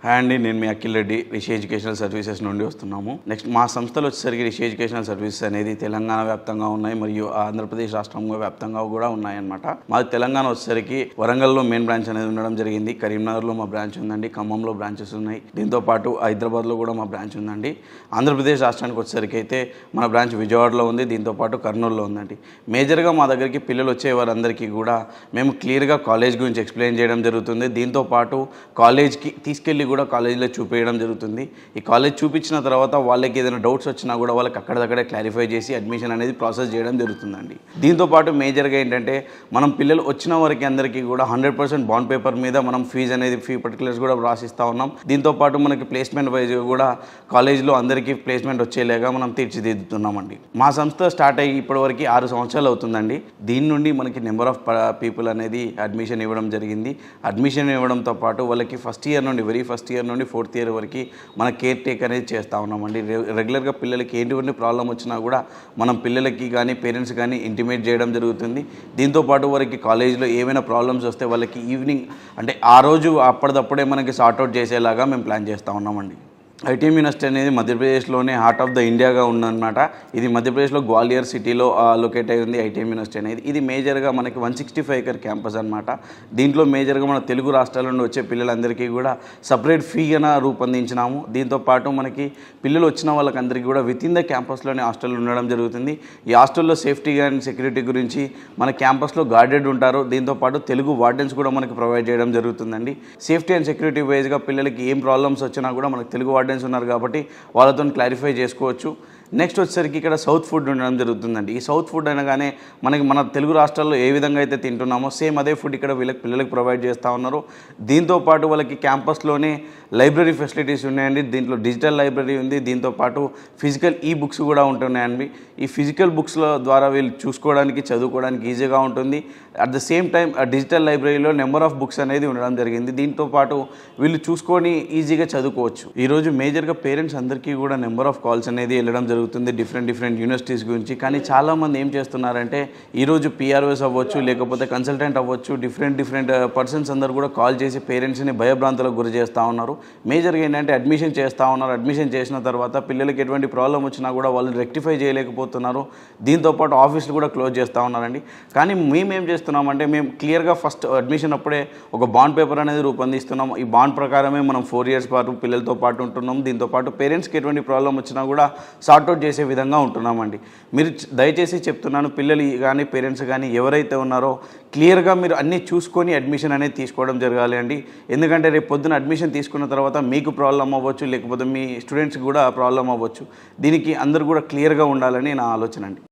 Hi అండి, నేను మీ Akhil Reddy Rishi educational services నుండి వస్తున్నాము. నెక్స్ట్ మా సంస్థలు వచ్చేసరికి రిషి ఎడ్యుకేషనల్ సర్వీసెస్ అనేది తెలంగాణ వ్యాప్తంగా ఉన్నాయి మరియు ఆంధ్రప్రదేశ్ రాష్ట్రంలో వ్యాప్తంగా కూడా ఉన్నాయన్నమాట. మాది తెలంగాణ వచ్చేసరికి వరంగల్లో మెయిన్ బ్రాంచ్ అనేది ఉండడం జరిగింది. కరీంనగర్లో మా బ్రాంచ్ ఉందండి, ఖమ్మంలో బ్రాంచెస్ ఉన్నాయి. దీంతోపాటు హైదరాబాద్లో కూడా మా బ్రాంచ్ ఉందండి. ఆంధ్రప్రదేశ్ రాష్ట్రానికి వచ్చేసరికి అయితే మన బ్రాంచ్ విజయవాడలో ఉంది, దీంతోపాటు కర్నూలులో ఉందండి. మేజర్గా మా దగ్గరికి పిల్లలు వచ్చే వారందరికీ కూడా మేము క్లియర్గా కాలేజ్ గురించి ఎక్స్ప్లెయిన్ చేయడం జరుగుతుంది. దీంతోపాటు కాలేజ్కి తీసుకెళ్ళి కూడా కాలేజీలో చూపించడం జరుగుతుంది. ఈ కాలేజ్ చూపించిన తర్వాత వాళ్ళకి ఏదైనా డౌట్స్ వచ్చినా కూడా వాళ్ళకి అక్కడిదక్కడే క్లారిఫై చేసి అడ్మిషన్ అనేది ప్రాసెస్ చేయడం జరుగుతుందండి. దీంతోపాటు మేజర్గా ఏంటంటే మనం పిల్లలు వచ్చిన వారికి అందరికీ కూడా 100% బాండ్ పేపర్ మీద మనం ఫీ పర్టికులర్స్ కూడా రాసిస్తూ ఉన్నాం. దీంతోపాటు మనకి ప్లేస్మెంట్ వైజ్గా కూడా కాలేజ్లో అందరికీ ప్లేస్మెంట్ వచ్చేలాగా మనం తీర్చిదిద్దుతున్నామండి. మా సంస్థ స్టార్ట్ అయ్యి ఇప్పటివరకు 6 సంవత్సరాలు అవుతుందండి. దీని నుండి మనకి నెంబర్ ఆఫ్ పీపుల్ అనేది అడ్మిషన్ ఇవ్వడం జరిగింది. అడ్మిషన్ ఇవ్వడంతో పాటు వాళ్ళకి ఫస్ట్ ఇయర్ నుండి 4th ఇయర్ వరకు మన కేర్ టేక్ అనేది చేస్తూ ఉన్నామండి. రెగ్యులర్గా పిల్లలకి ఎటువంటి ప్రాబ్లం వచ్చినా కూడా మనం పిల్లలకి కానీ పేరెంట్స్ కానీ ఇంటిమేట్ చేయడం జరుగుతుంది. దీంతోపాటు వారికి కాలేజీలో ఏమైనా ప్రాబ్లమ్స్ వస్తే వాళ్ళకి ఈవినింగ్ అంటే ఆ రోజు అప్పటిదప్పుడే మనకి సార్ట్అవుట్ చేసేలాగా మేము ప్లాన్ చేస్తూ ఉన్నామండి. ఐటీఎం యూనివర్సిటీ అనేది మధ్యప్రదేశ్లోనే హార్ట్ ఆఫ్ ద ఇండియాగా ఉందన్నమాట. ఇది మధ్యప్రదేశ్లో గ్వాలియర్ సిటీలో లొకేట్ అయి ఉంది ఐటీఎం యూనివర్సిటీ అనేది. ఇది మేజర్గా మనకి 165 acre క్యాంపస్ అనమాట. దీంట్లో మేజర్గా మన తెలుగు రాష్ట్రాల నుండి వచ్చే పిల్లలందరికీ కూడా సపరేట్ ఫీగా రూపొందించినాము. దీంతోపాటు మనకి పిల్లలు వచ్చిన వాళ్ళకందరికీ కూడా వితిన్ ద క్యాంపస్లోనే హాస్టల్ ఉండడం జరుగుతుంది. ఈ హాస్టల్లో సేఫ్టీ అండ్ సెక్యూరిటీ గురించి మన క్యాంపస్లో గార్డెడ్ ఉంటారు. దీంతోపాటు తెలుగు వార్డెన్స్ కూడా మనకి ప్రొవైడ్ చేయడం జరుగుతుందండి. సేఫ్టీ అండ్ సెక్యూరిటీ వైజ్గా పిల్లలకి ఏం ప్రాబ్లమ్స్ వచ్చినా కూడా మనకు తెలుగు వార్డెన్స్ ఉన్నారు కాబట్టి వాళ్ళతో క్లారిఫై చేసుకోవచ్చు. నెక్స్ట్ వచ్చేసరికి ఇక్కడ సౌత్ ఫుడ్ ఉండడం జరుగుతుందండి. ఈ సౌత్ ఫుడ్ అనగానే మన తెలుగు రాష్ట్రాల్లో ఏ విధంగా అయితే తింటున్నామో సేమ్ అదే ఫుడ్ ఇక్కడ పిల్లలకి ప్రొవైడ్ చేస్తూ ఉన్నారు. దీంతోపాటు వాళ్ళకి క్యాంపస్లోనే లైబ్రరీ ఫెసిలిటీస్ ఉన్నాయండి. దీంట్లో డిజిటల్ లైబ్రరీ ఉంది, దీంతోపాటు ఫిజికల్ బుక్స్ కూడా ఉంటున్నాయండి. ఈ ఫిజికల్ బుక్స్ల ద్వారా వీళ్ళు చూసుకోవడానికి చదువుకోవడానికి ఈజీగా ఉంటుంది. At the same time digital లైబ్రరీలో నెంబర్ ఆఫ్ బుక్స్ అనేది ఉండడం జరిగింది. దీంతోపాటు వీళ్ళు చూసుకొని ఈజీగా చదువుకోవచ్చు. ఈరోజు మేజర్గా పేరెంట్స్ అందరికీ కూడా నెంబర్ ఆఫ్ కాల్స్ అనేది వెళ్ళడం జరుగుతుంది డిఫరెంట్ యూనివర్సిటీస్ గురించి. కానీ చాలామంది ఏం చేస్తున్నారంటే ఈరోజు పిఆర్ఓస్ అవ్వచ్చు, లేకపోతే కన్సల్టెంట్ అవ్వచ్చు, డిఫరెంట్ పర్సన్స్ అందరూ కూడా కాల్ చేసి పేరెంట్స్ని భయభ్రాంతులకు గురి చేస్తూ ఉన్నారు. మేజర్గా ఏంటంటే అడ్మిషన్ చేస్తూ ఉన్నారు. అడ్మిషన్ చేసిన తర్వాత పిల్లలకి ఎటువంటి ప్రాబ్లం వచ్చినా కూడా వాళ్ళు రెక్టిఫై చేయలేకపోతున్నారు. దీంతోపాటు ఆఫీసులు కూడా క్లోజ్ చేస్తూ ఉన్నారండి. కానీ మేమేం చేస్తున్నామంటే మేము క్లియర్గా ఫస్ట్ అడ్మిషన్ అప్పుడే ఒక బాండ్ పేపర్ అనేది రూపొందిస్తున్నాం. ఈ బాండ్ ప్రకారమే మనం 4 years పాటు పిల్లలతో పాటు ఉంటున్నాం. దీంతోపాటు పేరెంట్స్కి ఎటువంటి ప్రాబ్లం వచ్చినా కూడా సార్ట్అవుట్ చేసే విధంగా ఉంటున్నామండి. మీరు దయచేసి చెప్తున్నాను, పిల్లలు కానీ పేరెంట్స్ కానీ ఎవరైతే ఉన్నారో క్లియర్గా మీరు అన్నీ చూసుకొని అడ్మిషన్ అనేది తీసుకోవడం జరగాలి అండి. ఎందుకంటే రేపు పొద్దున అడ్మిషన్ తీసుకున్న తర్వాత మీకు ప్రాబ్లం అవ్వచ్చు, లేకపోతే మీ స్టూడెంట్స్కి కూడా ప్రాబ్లం అవ్వచ్చు. దీనికి అందరూ కూడా క్లియర్గా ఉండాలని నా ఆలోచన అండి.